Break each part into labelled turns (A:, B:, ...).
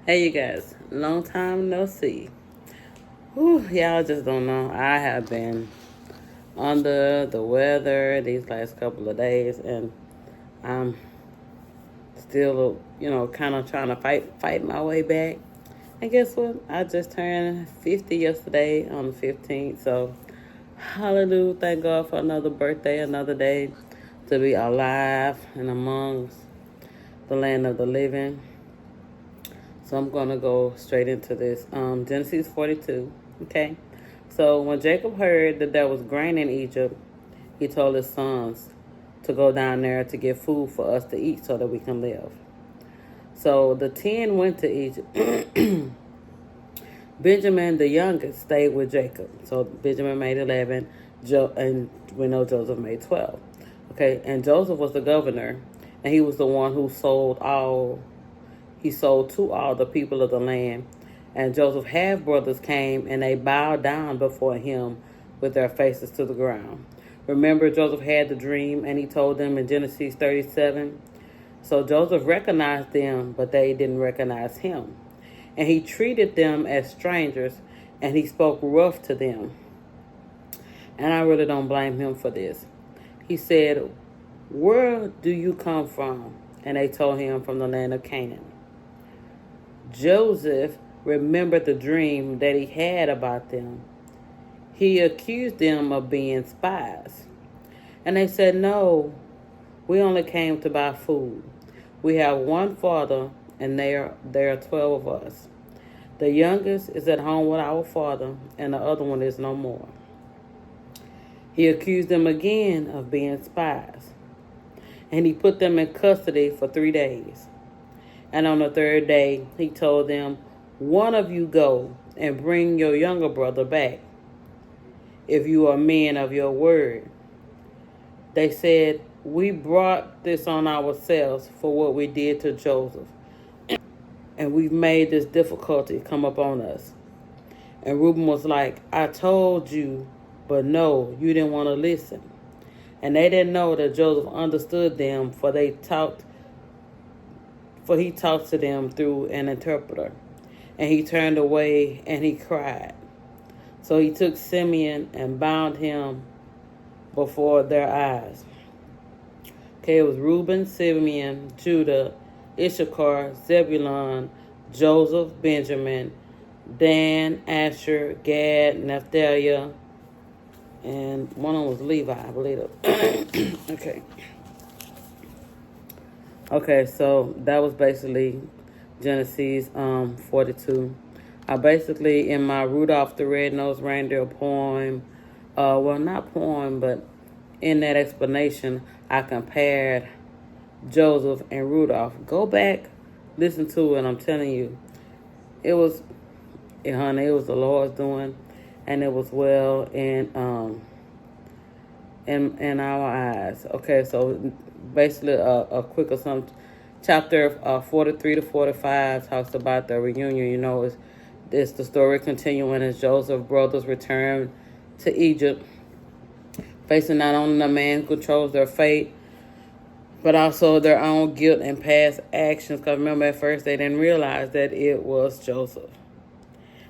A: Hey, you guys. Long time no see. Whew, y'all just don't know. I have been under the weather these last couple of days, and I'm still, kind of trying to fight my way back. And guess what? I just turned 50 yesterday on the 15th. So, hallelujah. Thank God for another birthday, another day to be alive and amongst the land of the living. So I'm going to go straight into this. Genesis 42. Okay. So when Jacob heard that there was grain in Egypt, he told his sons to go down there to get food for us to eat so that we can live. So the 10 went to Egypt. Benjamin, the youngest, stayed with Jacob. So Benjamin made 11, and we know Joseph made 12. Okay, and Joseph was the governor, and he was the one who sold to all the people of the land. And Joseph's half brothers came and they bowed down before him with their faces to the ground. Remember, Joseph had the dream and he told them in Genesis 37. So Joseph recognized them, but they didn't recognize him. And he treated them as strangers and he spoke rough to them. And I really don't blame him for this. He said, "Where do you come from?" And they told him, "From the land of Canaan." Joseph remembered the dream that he had about them. He accused them of being spies. And they said, "No, we only came to buy food. We have one father, and there are 12 of us. The youngest is at home with our father, and the other one is no more." He accused them again of being spies. And he put them in custody for 3 days. And on the third day, he told them, "One of you go and bring your younger brother back, if you are men of your word." They said, "We brought this on ourselves for what we did to Joseph, and we've made this difficulty come upon us." And Reuben was like, "I told you, but no, you didn't want to listen." And they didn't know that Joseph understood them, for he talked to them through an interpreter. And he turned away and he cried. So he took Simeon and bound him before their eyes. Okay, it was Reuben, Simeon, Judah, Issachar, Zebulun, Joseph, Benjamin, Dan, Asher, Gad, Naphtali, and one of them was Levi, I believe. Okay. Okay, so that was basically Genesis 42. I basically, in my Rudolph the Red-Nosed Reindeer poem, well, not poem, but in that explanation, I compared Joseph and Rudolph. Go back, listen to it. I'm telling you, it was, honey, it was the Lord's doing, and it was well in our eyes. Okay, so basically, a quick assumption. Chapter 43 to 45 talks about the reunion. It's the story continuing as Joseph's brothers return to Egypt, facing not only the man who controls their fate, but also their own guilt and past actions. Because remember, at first they didn't realize that it was Joseph.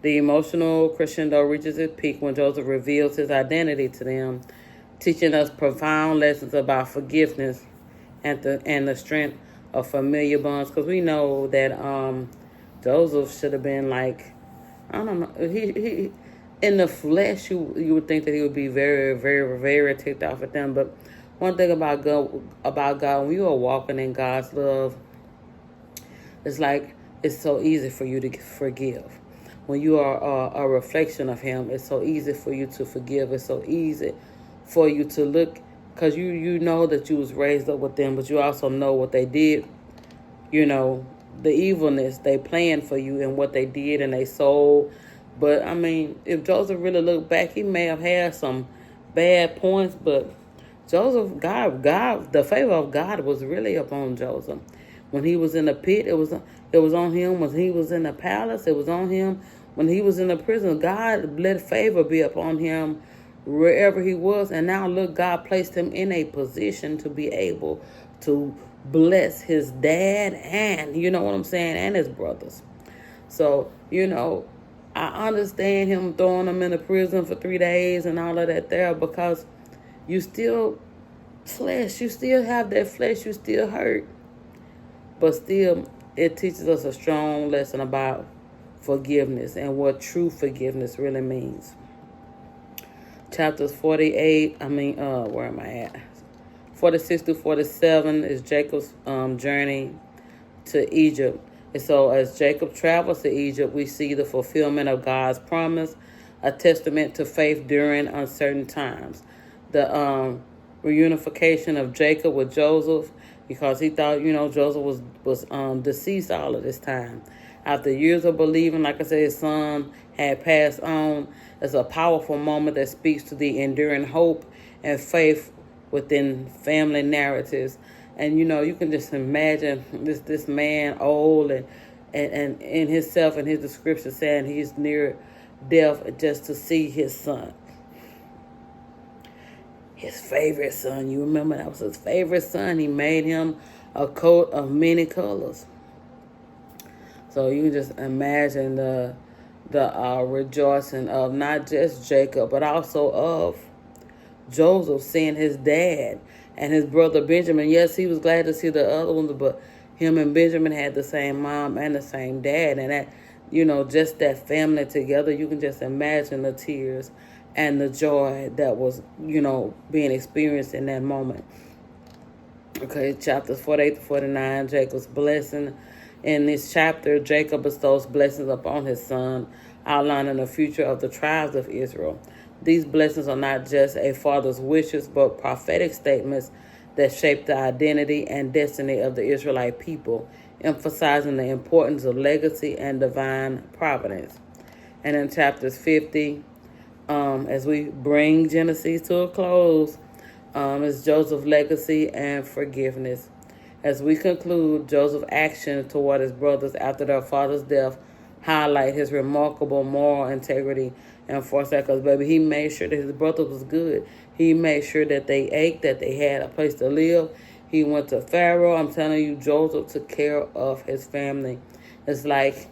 A: The emotional crescendo reaches its peak when Joseph reveals his identity to them, teaching us profound lessons about forgiveness and the strength of familiar bonds. Because we know that Joseph should have been like, I don't know, he in the flesh you would think that he would be very, very, very ticked off at them. But one thing about God, when you are walking in God's love, it's like it's so easy for you to forgive. When you are a reflection of Him, it's so easy for you to forgive. It's so easy for you to look, because you know that you was raised up with them, but you also know what they did. The evilness they planned for you and what they did and they sold. But I mean, if Joseph really looked back, he may have had some bad points, but Joseph, God, the favor of God was really upon Joseph. When he was in the pit, it was on him. When he was in the palace, it was on him. When he was in the prison, God let favor be upon him wherever he was. And now look, God placed him in a position to be able to bless his dad and, you know what I'm saying, and his brothers. So, I understand him throwing him in the prison for 3 days and all of that there, because you still flesh, you still have that flesh, you still hurt. But still, it teaches us a strong lesson about forgiveness and what true forgiveness really means. Chapters 48, where am I at? 46 to 47 is Jacob's journey to Egypt. And so as Jacob travels to Egypt, we see the fulfillment of God's promise, a testament to faith during uncertain times. The reunification of Jacob with Joseph, because he thought, Joseph was deceased all of this time. After years of believing, like I said, his son had passed on. It's a powerful moment that speaks to the enduring hope and faith within family narratives. And you can just imagine this man, old and in himself and his description, saying he's near death just to see his son, his favorite son. You remember that was his favorite son. He made him a coat of many colors. So you can just imagine the rejoicing of not just Jacob, but also of Joseph seeing his dad and his brother Benjamin. Yes, he was glad to see the other ones, but him and Benjamin had the same mom and the same dad. And that, just that family together, you can just imagine the tears and the joy that was, being experienced in that moment. Okay, chapters 48 to 49, Jacob's blessing. In this chapter, Jacob bestows blessings upon his son, outlining the future of the tribes of Israel. These blessings are not just a father's wishes, but prophetic statements that shape the identity and destiny of the Israelite people, emphasizing the importance of legacy and divine providence. And in chapters 50, as we bring Genesis to a close, is Joseph's legacy and forgiveness. As we conclude, Joseph's actions toward his brothers after their father's death highlight his remarkable moral integrity and foresight. Because, baby, he made sure that his brother was good. He made sure that they ate, that they had a place to live. He went to Pharaoh. I'm telling you, Joseph took care of his family. It's like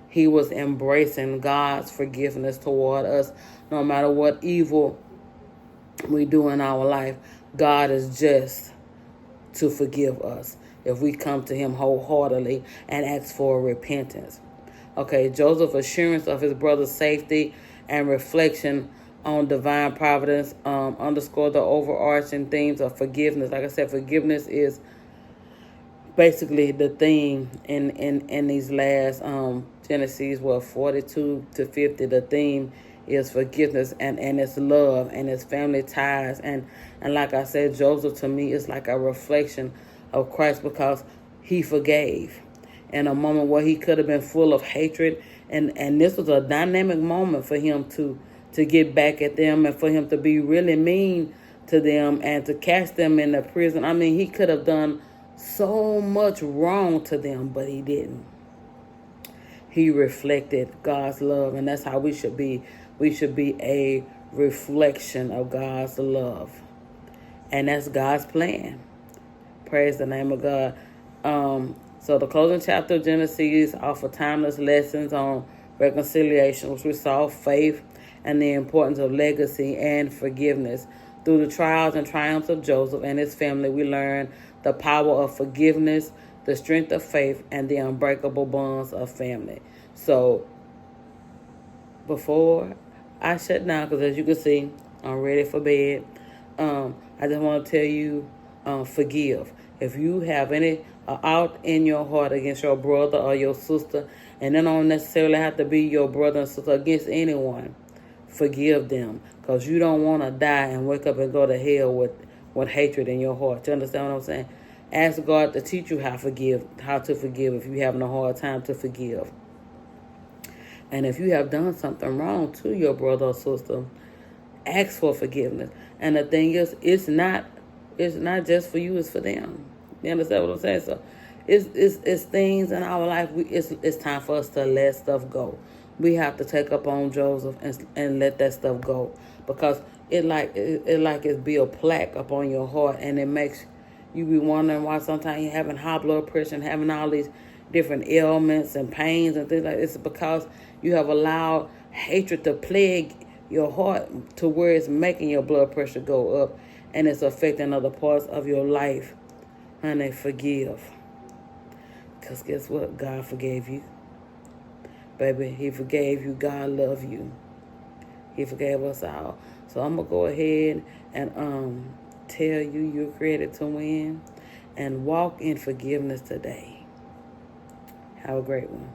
A: he was embracing God's forgiveness toward us. No matter what evil we do in our life, God is just to forgive us if we come to him wholeheartedly and ask for repentance. Okay, Joseph's assurance of his brother's safety and reflection on divine providence underscore the overarching themes of forgiveness. Like I said, forgiveness is basically the theme in these last Genesis 42 to 50. The theme is forgiveness and it's love and it's family ties. And like I said, Joseph to me is like a reflection of Christ, because he forgave in a moment where he could have been full of hatred. And this was a dynamic moment for him to get back at them, and for him to be really mean to them and to cast them in the prison. I mean, he could have done so much wrong to them, but he didn't. He reflected God's love, and that's how we should be. We should be a reflection of God's love. And that's God's plan. Praise the name of God. So the closing chapter of Genesis offer timeless lessons on reconciliation, which we saw faith and the importance of legacy and forgiveness. Through the trials and triumphs of Joseph and his family, we learn the power of forgiveness, the strength of faith, and the unbreakable bonds of family. So before I shut down, because as you can see, I'm ready for bed, I just want to tell you, forgive. If you have any out in your heart against your brother or your sister, and they don't necessarily have to be your brother and sister, against anyone, forgive them, because you don't want to die and wake up and go to hell with hatred in your heart. You understand what I'm saying? Ask God to teach you how to forgive if you're having a hard time to forgive. And if you have done something wrong to your brother or sister, ask for forgiveness. And the thing is, it's not just for you, it's for them. You understand what I'm saying? So it's things in our life. It's time for us to let stuff go. We have to take up on Joseph and let that stuff go, because it's be a plaque up on your heart, and it makes you be wondering why sometimes you're having high blood pressure and having all these different ailments and pains and things like this. It's because you have allowed hatred to plague your heart to where it's making your blood pressure go up and it's affecting other parts of your life. Honey, forgive. Because guess what? God forgave you. Baby, he forgave you. God love you. He forgave us all. So I'm going to go ahead and tell you you're created to win and walk in forgiveness today. Have a great one.